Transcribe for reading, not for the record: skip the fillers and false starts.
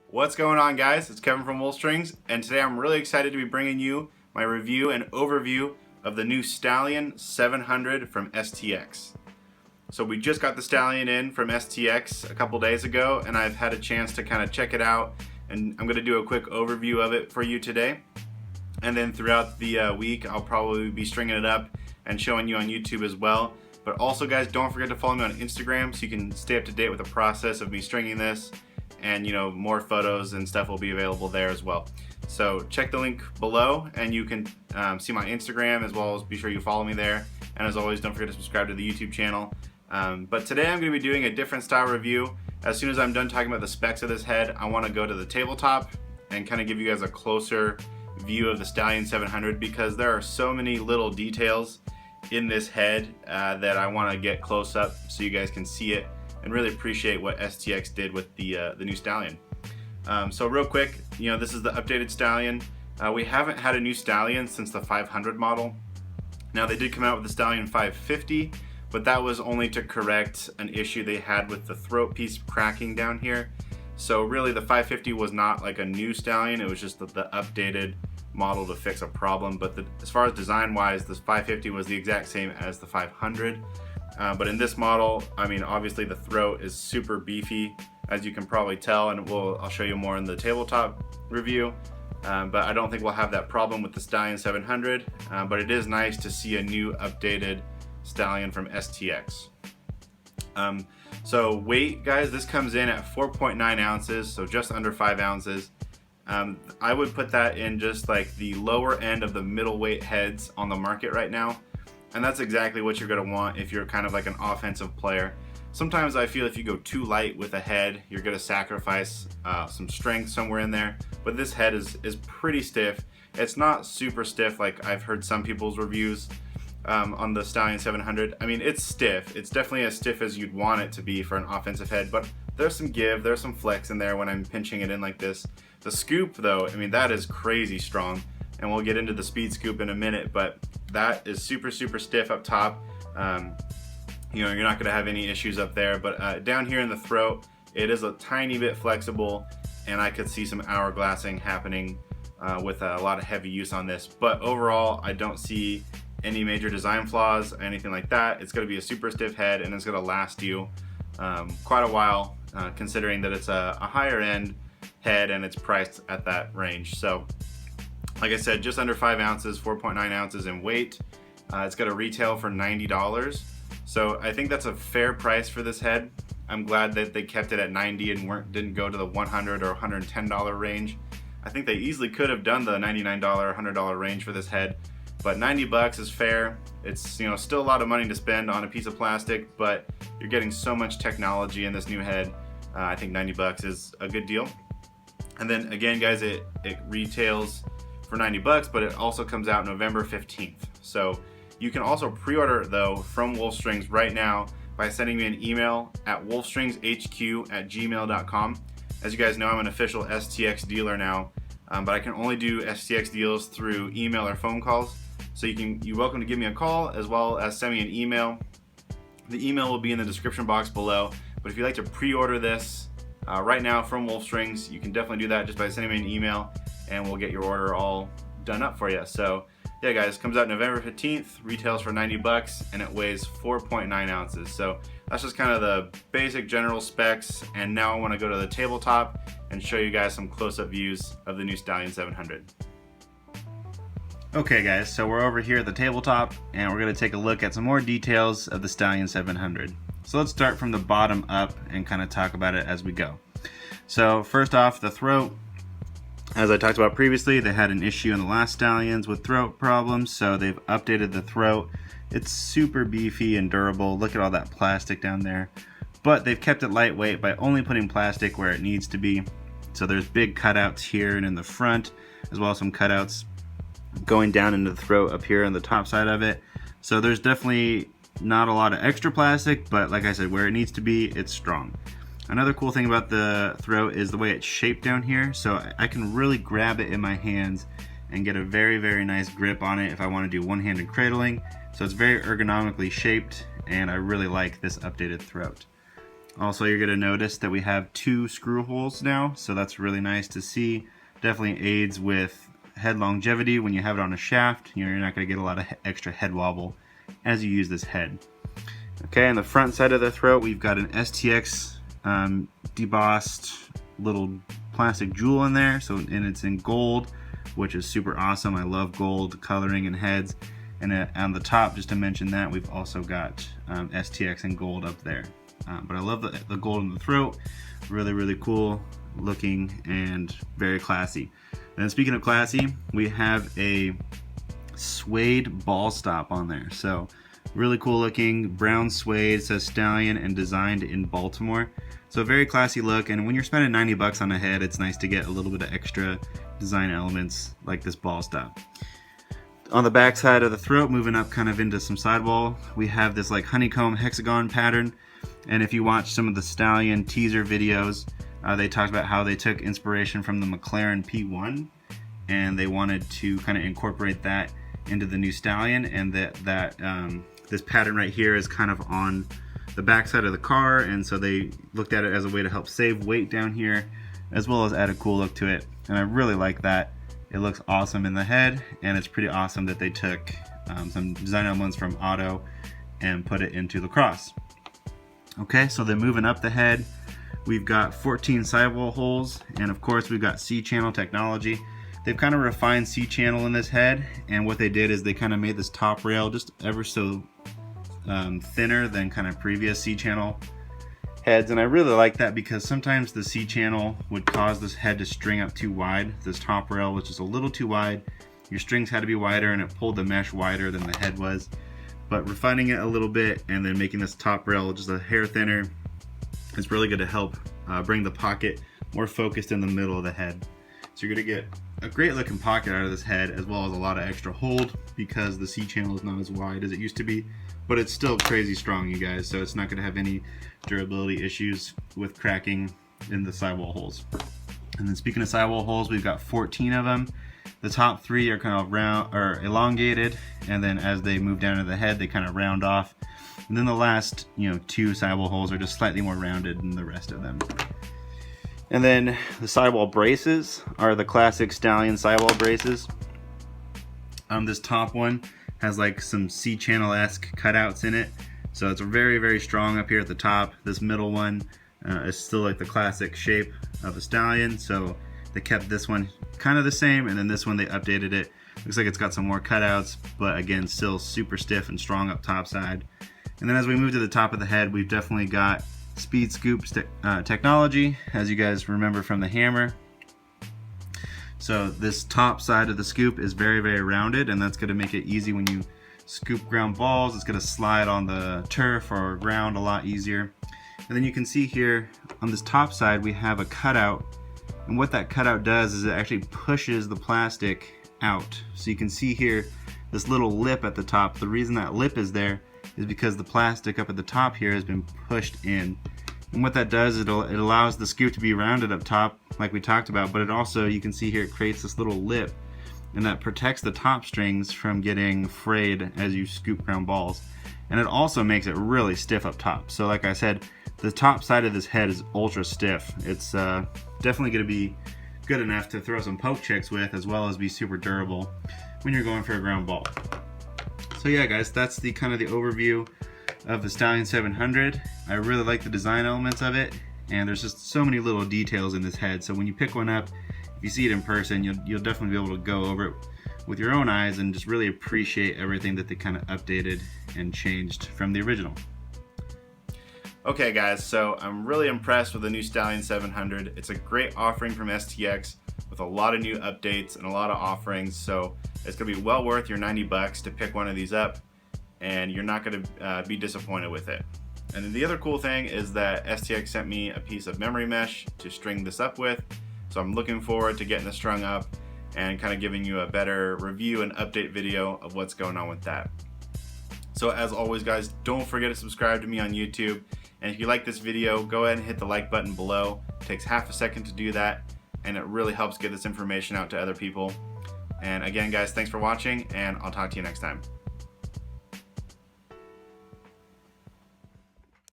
What's going on, guys? It's Kevin from Wolfstrings, and today I'm really excited to be bringing you my review and overview of the new Stallion 700 from STX. So we just got the Stallion in from STX a couple days ago, and I've had a chance to kind of check it out, and I'm going to do a quick overview of it for you today. And then throughout the week, I'll probably be stringing it up and showing you on YouTube as well. But also, guys, don't forget to follow me on Instagram so you can stay up to date with the process of me stringing this. And more photos and stuff will be available there as well. So check the link below and you can see my Instagram, as well as be sure you follow me there. And as always, don't forget to subscribe to the YouTube channel. But today I'm going to be doing a different style review. As soon as I'm done talking about the specs of this head, I want to go to the tabletop and kind of give you guys a closer view of the Stallion 700, because there are so many little details in this head that I want to get close up so you guys can see it and really appreciate what STX did with the new Stallion. So real quick, this is the updated Stallion. We haven't had a new Stallion since the 500 model. Now, they did come out with the Stallion 550, but that was only to correct an issue they had with the throat piece cracking down here. So really the 550 was not like a new Stallion, it was just the updated model to fix a problem. But as far as design wise, this 550 was the exact same as the 500. But in this model, I mean, obviously the throat is super beefy, as you can probably tell, and I'll show you more in the tabletop review. But I don't think we'll have that problem with the Stallion 700, but it is nice to see a new updated Stallion from STX. So weight, guys, this comes in at 4.9 ounces, so just under 5 ounces. I would put that in just like the lower end of the middleweight heads on the market right now. And that's exactly what you're going to want if you're kind of like an offensive player. Sometimes I feel if you go too light with a head, you're going to sacrifice some strength somewhere in there. But this head is pretty stiff. It's not super stiff like I've heard some people's reviews on the Stallion 700. I mean, it's stiff. It's definitely as stiff as you'd want it to be for an offensive head, but there's some give, there's some flex in there when I'm pinching it in like this. The scoop, though, I mean, that is crazy strong. And we'll get into the speed scoop in a minute, but that is super stiff up top. You're not going to have any issues up there, but down here in the throat, it is a tiny bit flexible, and I could see some hourglassing happening with a lot of heavy use on this. But overall, I don't see any major design flaws or anything like that. It's going to be a super stiff head, and it's going to last you quite a while, considering that it's a higher end head and it's priced at that range. So like I said, just under 5 ounces, 4.9 ounces in weight. It's got a retail for $90. So I think that's a fair price for this head. I'm glad that they kept it at $90 and didn't go to the $100 or $110 range. I think they easily could have done the $99 or $100 range for this head, but $90 is fair. It's still a lot of money to spend on a piece of plastic, but you're getting so much technology in this new head. I think $90 is a good deal. And then again, guys, it retails for $90, but it also comes out November 15th. So you can also pre-order it though from Wolfstrings right now by sending me an email at wolfstringshq@gmail.com. As you guys know, I'm an official STX dealer now, but I can only do STX deals through email or phone calls. So you're welcome to give me a call as well as send me an email. The email will be in the description box below, but if you'd like to pre-order this right now from Wolfstrings, you can definitely do that just by sending me an email, and we'll get your order all done up for you. So yeah, guys, comes out November 15th, retails for $90, and it weighs 4.9 ounces. So that's just kind of the basic general specs, and now I want to go to the tabletop and show you guys some close-up views of the new Stallion 700. Okay guys, so we're over here at the tabletop, and we're going to take a look at some more details of the Stallion 700. So let's start from the bottom up and kind of talk about it as we go. So first off, the throat. As I talked about previously, they had an issue in the last Stallions with throat problems, so they've updated the throat. It's super beefy and durable. Look at all that plastic down there. But they've kept it lightweight by only putting plastic where it needs to be. So there's big cutouts here and in the front, as well as some cutouts going down into the throat up here on the top side of it. So there's definitely not a lot of extra plastic, but like I said, where it needs to be, it's strong. Another cool thing about the throat is the way it's shaped down here, so I can really grab it in my hands and get a very nice grip on it if I want to do one-handed cradling. So it's very ergonomically shaped, and I really like this updated throat. Also, you're going to notice that we have 2 screw holes now, so that's really nice to see. Definitely aids with head longevity when you have it on a shaft. You know, you're not going to get a lot of extra head wobble as you use this head. Okay, on the front side of the throat, we've got an STX debossed little plastic jewel in there, and it's in gold, which is super awesome. I love gold coloring in heads. And on the top, just to mention that, we've also got STX in gold up there. But I love the gold in the throat. Really, really cool looking and very classy. And speaking of classy, we have a suede ball stop on there. So really cool looking, brown suede, says Stallion and designed in Baltimore. So very classy look, and when you're spending 90 bucks on a head, it's nice to get a little bit of extra design elements like this ball stop. On the back side of the throat, moving up kind of into some sidewall, we have this like honeycomb hexagon pattern. And if you watch some of the Stallion teaser videos, they talked about how they took inspiration from the McLaren P1 and they wanted to kind of incorporate that into the new Stallion, and this pattern right here is kind of on the back side of the car, and so they looked at it as a way to help save weight down here as well as add a cool look to it. And I really like that. It looks awesome in the head, and it's pretty awesome that they took some design elements from auto and put it into lacrosse. Okay, so then moving up the head, we've got 14 sidewall holes, and of course we've got C-channel technology. They've kind of refined C-channel in this head, and what they did is they kind of made this top rail just ever so thinner than kind of previous C-channel heads, and I really like that because sometimes the C-channel would cause this head to string up too wide. This top rail was just a little too wide. Your strings had to be wider, and it pulled the mesh wider than the head was. But refining it a little bit and then making this top rail just a hair thinner is really going to help bring the pocket more focused in the middle of the head. So you're going to get a great looking pocket out of this head, as well as a lot of extra hold because the C-channel is not as wide as it used to be, but it's still crazy strong, you guys, so it's not going to have any durability issues with cracking in the sidewall holes. And then speaking of sidewall holes, we've got 14 of them. The top 3 are kind of round or elongated, and then as they move down to the head, they kind of round off. And then the last, 2 sidewall holes are just slightly more rounded than the rest of them. And then the sidewall braces are the classic Stallion sidewall braces. This top one has like some C-channel-esque cutouts in it, so it's very, very strong up here at the top. This middle one is still like the classic shape of a Stallion, so they kept this one kind of the same, and then this one they updated it. Looks like it's got some more cutouts, but again, still super stiff and strong up top side. And then as we move to the top of the head, we've definitely got speed scoop technology, as you guys remember from the hammer. So this top side of the scoop is very, very rounded, and that's going to make it easy when you scoop ground balls. It's going to slide on the turf or ground a lot easier. And then you can see here on this top side we have a cutout, and what that cutout does is it actually pushes the plastic out. So you can see here this little lip at the top. The reason that lip is there is because the plastic up at the top here has been pushed in. And what that does is it allows the scoop to be rounded up top like we talked about, but it also, you can see here, it creates this little lip, and that protects the top strings from getting frayed as you scoop ground balls. And it also makes it really stiff up top. So like I said, the top side of this head is ultra stiff. It's definitely going to be good enough to throw some poke checks with, as well as be super durable when you're going for a ground ball. So yeah, guys, that's the kind of the overview of the Stallion 700. I really like the design elements of it, and there's just so many little details in this head. So when you pick one up, if you see it in person, you'll definitely be able to go over it with your own eyes and just really appreciate everything that they kind of updated and changed from the original. Okay guys, so I'm really impressed with the new Stallion 700. It's a great offering from STX with a lot of new updates and a lot of offerings, so it's going to be well worth your 90 bucks to pick one of these up, and you're not going to be disappointed with it. And then the other cool thing is that STX sent me a piece of memory mesh to string this up with, so I'm looking forward to getting this strung up and kind of giving you a better review and update video of what's going on with that. So as always guys, don't forget to subscribe to me on YouTube, and if you like this video, go ahead and hit the like button below. It takes half a second to do that, and it really helps get this information out to other people. And again guys, thanks for watching, and I'll talk to you next time.